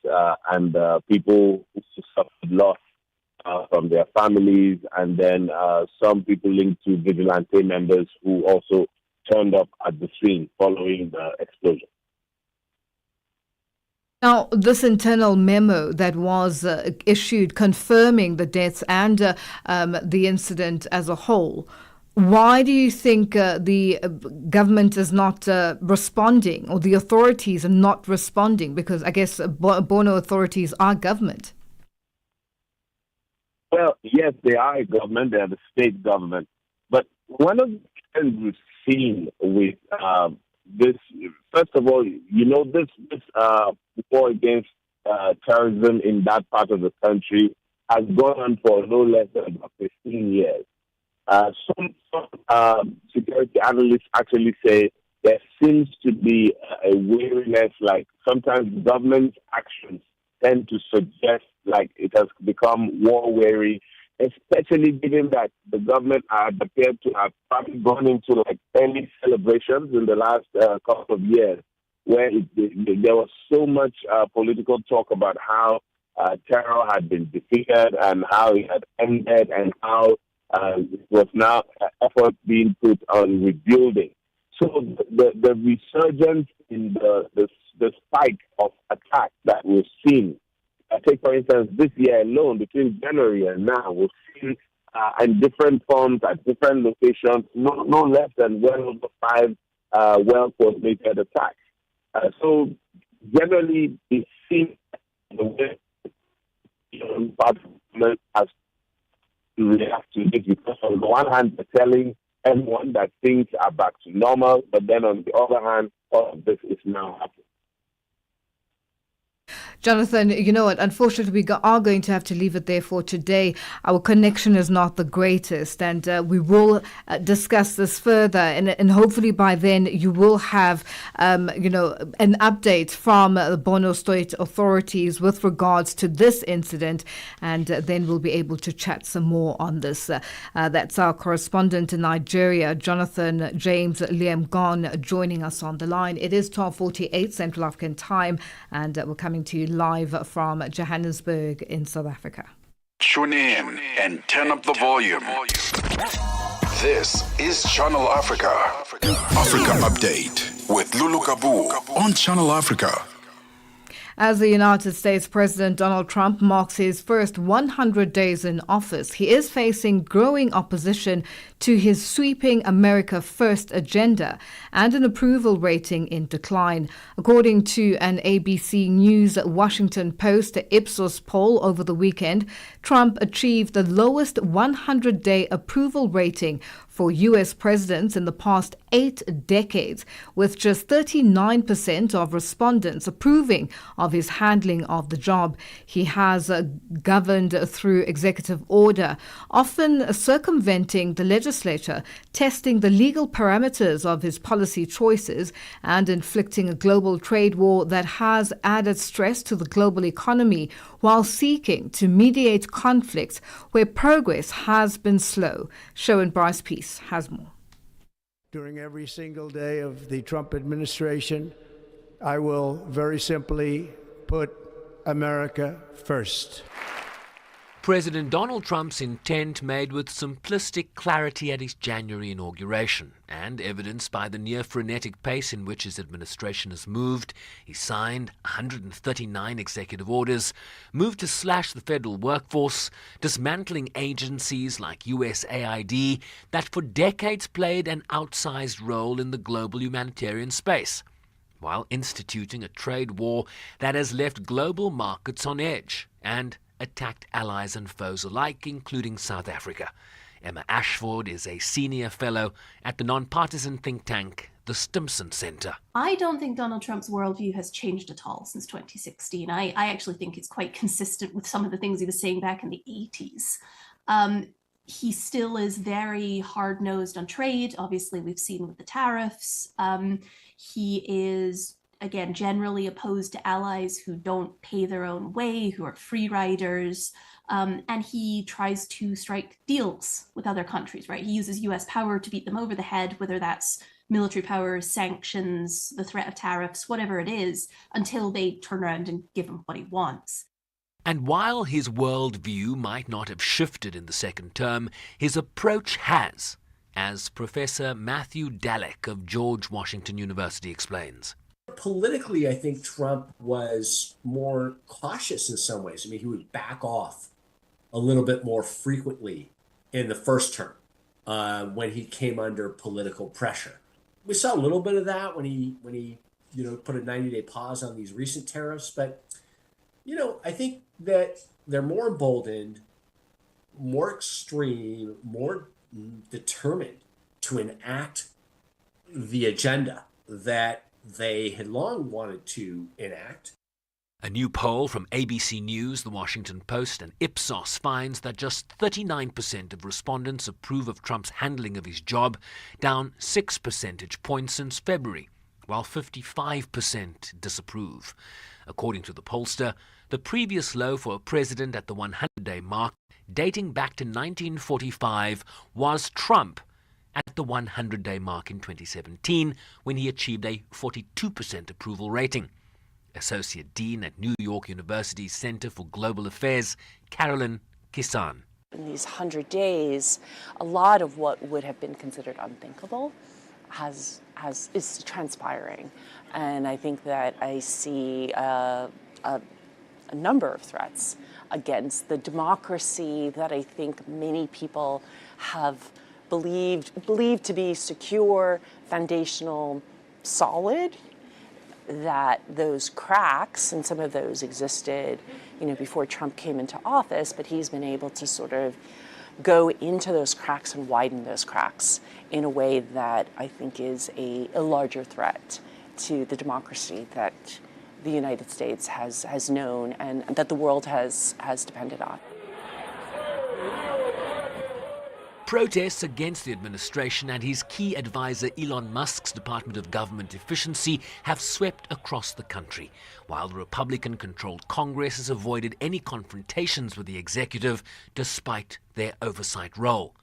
and people who suffered loss from their families, and then some people linked to vigilante members who also turned up at the scene following the explosion. Now, this internal memo that was issued confirming the deaths and the incident as a whole, why do you think the government is not responding, or the authorities are not responding? Because I guess Borno authorities are government. Well, yes, they are a government. They are the state government. But one of the trends we've seen with this, first of all, this war against terrorism in that part of the country has gone on for no less than about 15 years. Some security analysts actually say there seems to be a weariness, like sometimes government actions tend to suggest like it has become war-weary, especially given that the government appeared to have probably gone into like early celebrations in the last couple of years, where there was so much political talk about how terror had been defeated and how it had ended and how it was now effort being put on rebuilding. So the resurgence in the spike of attacks that we've seen, take for instance this year alone, between January and now, we've seen in different forms at different locations, no less than well over 5 well-coordinated attacks. So generally, it seems the way part of the government has to react to this, because on the one hand, they're telling everyone that things are back to normal, but then on the other hand, all of this is now happening. Jonathan, you know what? Unfortunately, we are going to have to leave it there for today. Our connection is not the greatest, and we will discuss this further. And hopefully by then you will have, an update from the Borno State authorities with regards to this incident, and then we'll be able to chat some more on this. That's our correspondent in Nigeria, Jonathan James Liam Gon, joining us on the line. It is 12:48 Central African time, and we're coming to you live from Johannesburg in South Africa. Tune in and turn up the volume. This is Channel Africa. Africa Update with Lulu Gabu on Channel Africa. As the United States President Donald Trump marks his first 100 days in office, he is facing growing opposition to his sweeping America First agenda and an approval rating in decline. According to an ABC News Washington Post Ipsos poll over the weekend, Trump achieved the lowest 100-day approval rating for U.S. presidents in the past 8 decades, with just 39% of respondents approving of his handling of the job. He has governed through executive order, often circumventing the legislature, testing the legal parameters of his policy choices, and inflicting a global trade war that has added stress to the global economy, while seeking to mediate conflicts where progress has been slow. Sharon Bryce Peace has more. During every single day of the Trump administration, I will very simply put America first. President Donald Trump's intent made with simplistic clarity at his January inauguration, and evidenced by the near-frenetic pace in which his administration has moved. He signed 139 executive orders, moved to slash the federal workforce, dismantling agencies like USAID that for decades played an outsized role in the global humanitarian space, while instituting a trade war that has left global markets on edge and attacked allies and foes alike, including South Africa. Emma Ashford is a senior fellow at the nonpartisan think tank, the Stimson Center. I don't think Donald Trump's worldview has changed at all since 2016. I actually think it's quite consistent with some of the things he was saying back in the 80s. He still is very hard-nosed on trade. Obviously, we've seen with the tariffs. He is, again, generally opposed to allies who don't pay their own way, who are free riders, and he tries to strike deals with other countries, right? He uses US power to beat them over the head, whether that's military power, sanctions, the threat of tariffs, whatever it is, until they turn around and give him what he wants. And while his worldview might not have shifted in the second term, his approach has, as Professor Matthew Dallek of George Washington University explains. Politically, I think Trump was more cautious in some ways. I mean, he would back off a little bit more frequently in the first term when he came under political pressure. We saw a little bit of that when he put a 90-day pause on these recent tariffs. But, I think that they're more emboldened, more extreme, more determined to enact the agenda that they had long wanted to enact. A new poll from ABC News, The Washington Post, and Ipsos finds that just 39% of respondents approve of Trump's handling of his job, down 6 percentage points since February, while 55% disapprove. According to the pollster, the previous low for a president at the 100-day mark, dating back to 1945, was Trump at the 100-day mark in 2017, when he achieved a 42% approval rating. Associate Dean at New York University's Center for Global Affairs, Carolyn Kisan. In these 100 days, a lot of what would have been considered unthinkable is transpiring. And I think that I see a number of threats against the democracy that I think many people have believed to be secure, foundational, solid, that those cracks, and some of those existed before Trump came into office, but he's been able to sort of go into those cracks and widen those cracks in a way that I think is a larger threat to the democracy that the United States has known and that the world has depended on. Protests against the administration and his key advisor Elon Musk's Department of Government Efficiency have swept across the country, while the Republican-controlled Congress has avoided any confrontations with the executive despite their oversight role.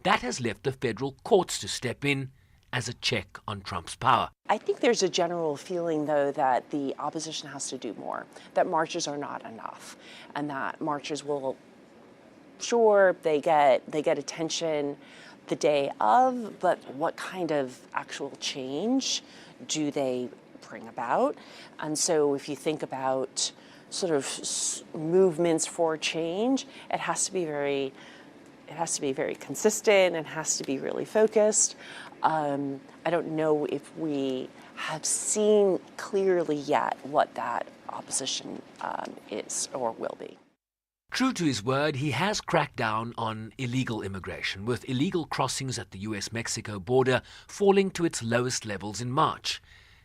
That has left the federal courts to step in as a check on Trump's power. I think there's a general feeling, though, that the opposition has to do more, that marches are not enough, and that marchers will, sure, they get attention the day of, but what kind of actual change do they bring about? And so if you think about sort of movements for change, it has to be very consistent and has to be really focused. I don't know if we have seen clearly yet what that opposition is or will be. True to his word, he has cracked down on illegal immigration, with illegal crossings at the US-Mexico border falling to its lowest levels in March,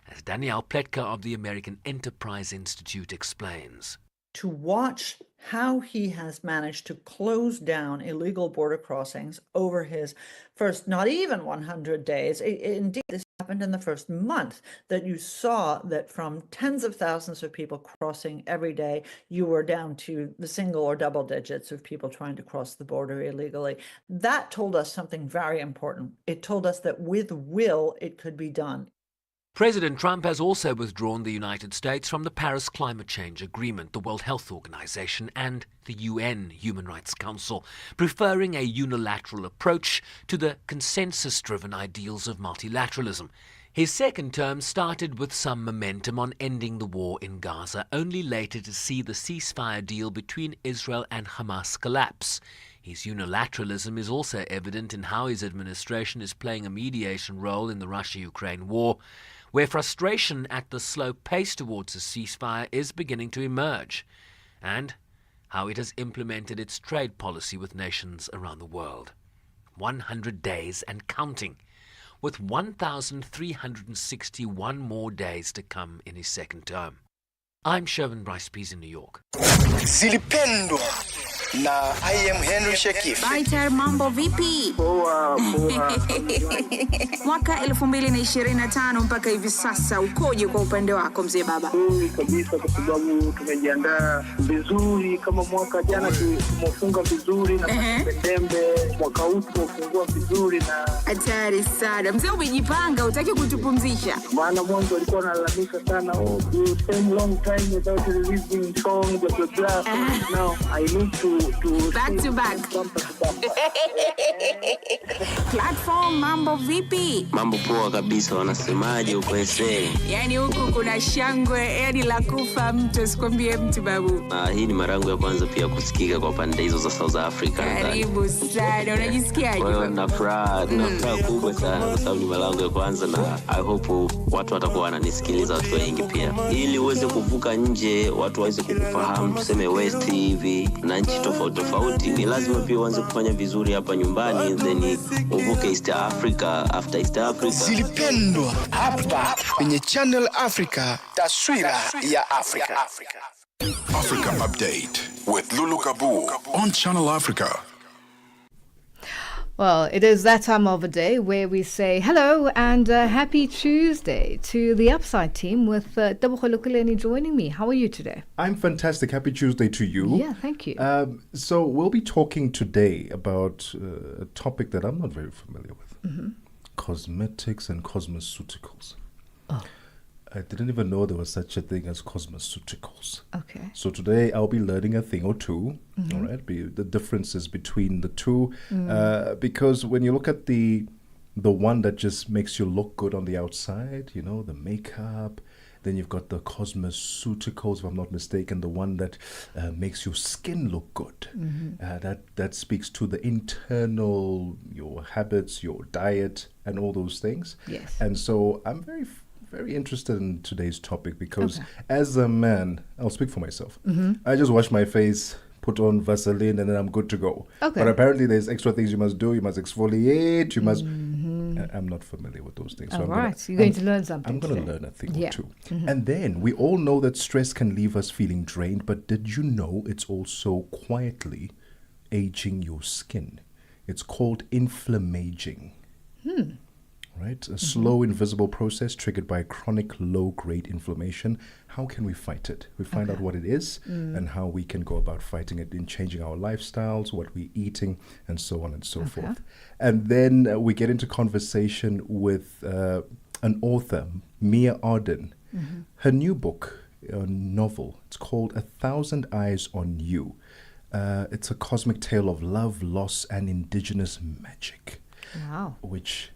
as Danielle Pletka of the American Enterprise Institute explains. To watch how he has managed to close down illegal border crossings over his first not even 100 days. Indeed, this happened in the first month, that you saw that from tens of thousands of people crossing every day, you were down to the single or double digits of people trying to cross the border illegally. That told us something very important. It told us that with will, it could be done. President Trump has also withdrawn the United States from the Paris Climate Change Agreement, the World Health Organization, and the UN Human Rights Council, preferring a unilateral approach to the consensus-driven ideals of multilateralism. His second term started with some momentum on ending the war in Gaza, only later to see the ceasefire deal between Israel and Hamas collapse. His unilateralism is also evident in how his administration is playing a mediation role in the Russia-Ukraine war, where frustration at the slow pace towards a ceasefire is beginning to emerge, and how it has implemented its trade policy with nations around the world. 100 days and counting, with 1,361 more days to come in his second term. I'm Shervin Bryce Pease in New York. Zilipendwa na I am Henry Shekif. Baiter, mambo vipi? Poa. Mwaka 2025 mpaka hivi sasa ukoje kwa upande wako mzee baba? Kabisa, kwa sababu tumejiandaa vizuri. Kama mwaka jana tumefunga vizuri na Septemba, mwaka huu tumefungua vizuri na hatari sana. Mzee umejipanga, utaki kutupumzisha? Maana mwanzo alikuwa analalamika sana, you spend long time without releasing songs, blah blah. Now I need to back to back. Platform, mambo vipi? Mambo poa kabisa, wanasemaje huko Esel? Yaani huku kuna shangwe, yaani la kufa mtu, sikwambie mtu babu. Hii ni mara yangu ya kwanza pia kusikika kwa pande hizo za South Africa. Karibu sana, unajisikiaje? Kwa hiyo na furaha kubwa sana kwa sababu ni mara yangu ya kwanza, na I hope watu watakuwa wananisikiliza, watu wengi pia. Ili uweze kuvuka nje, watu waweze kukufahamu, tuseme West hivi na nchi tofauti, ni lazima pia uanze kufanya vizuri hapa nyumbani, then uvuke East Africa. After East Africa, Zilipendwa hapa kwenye Channel Africa, taswira ya Afrika. Africa Update with Lulu Kabu on Channel Africa. Well, it is that time of the day where we say hello and happy Tuesday to the Upside team with Tebogo Lokoleni joining me. How are you today? I'm fantastic. Happy Tuesday to you. Yeah, thank you. So we'll be talking today about a topic that I'm not very familiar with. Mm-hmm. Cosmetics and cosmeceuticals. Oh. I didn't even know there was such a thing as cosmeceuticals. Okay. So today I'll be learning a thing or two, Mm-hmm. all right, the differences between the two. Because when you look at the one that just makes you look good on the outside, you know, the makeup, then you've got the cosmeceuticals, if I'm not mistaken, the one that makes your skin look good. Mm-hmm. That speaks to the internal, your habits, your diet, and all those things. Yes. And so I'm very very interested in today's topic because as a man, I'll speak for myself. Mhm. I just wash my face, put on Vaseline, and then I'm good to go. Okay. But apparently there's extra things you must do. You must exfoliate. You must... I'm not familiar with those things. All I'm right. You're going to learn something I'm going to today. learn a thing Yeah. or two. Mhm. And then we all know that stress can leave us feeling drained, but did you know it's also quietly aging your skin? It's called inflammaging. Right? A slow, invisible process triggered by chronic low-grade inflammation. How can we fight it? We find out what it is and how we can go about fighting it in changing our lifestyles, what we're eating, and so on and so forth. And then we get into conversation with an author, Mia Arden. Her new book, a novel, it's called 1,000 Eyes on You. It's a cosmic tale of love, loss, and indigenous magic. Wow. Which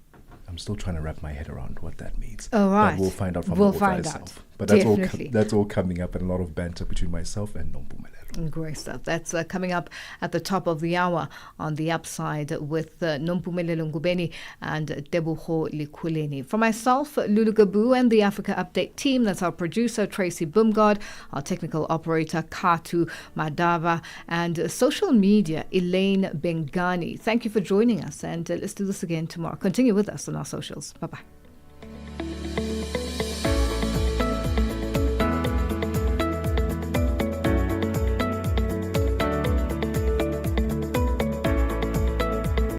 I'm still trying to wrap my head around what that means. All right. But we'll find out from We'll the author find herself. out. But Definitely. that's all coming up, and a lot of banter between myself and Nompumelelo. Great stuff. That's coming up at the top of the hour on The Upside with Nompumelelo Ngubeni and Teboho Likuleni. For myself, Lulu Gabu, and the Africa Update team, that's our producer, Tracy Bumgard, our technical operator, Katu Madava, and social media, Elaine Bengani. Thank you for joining us, and let's do this again tomorrow. Continue with us on our socials. Bye-bye.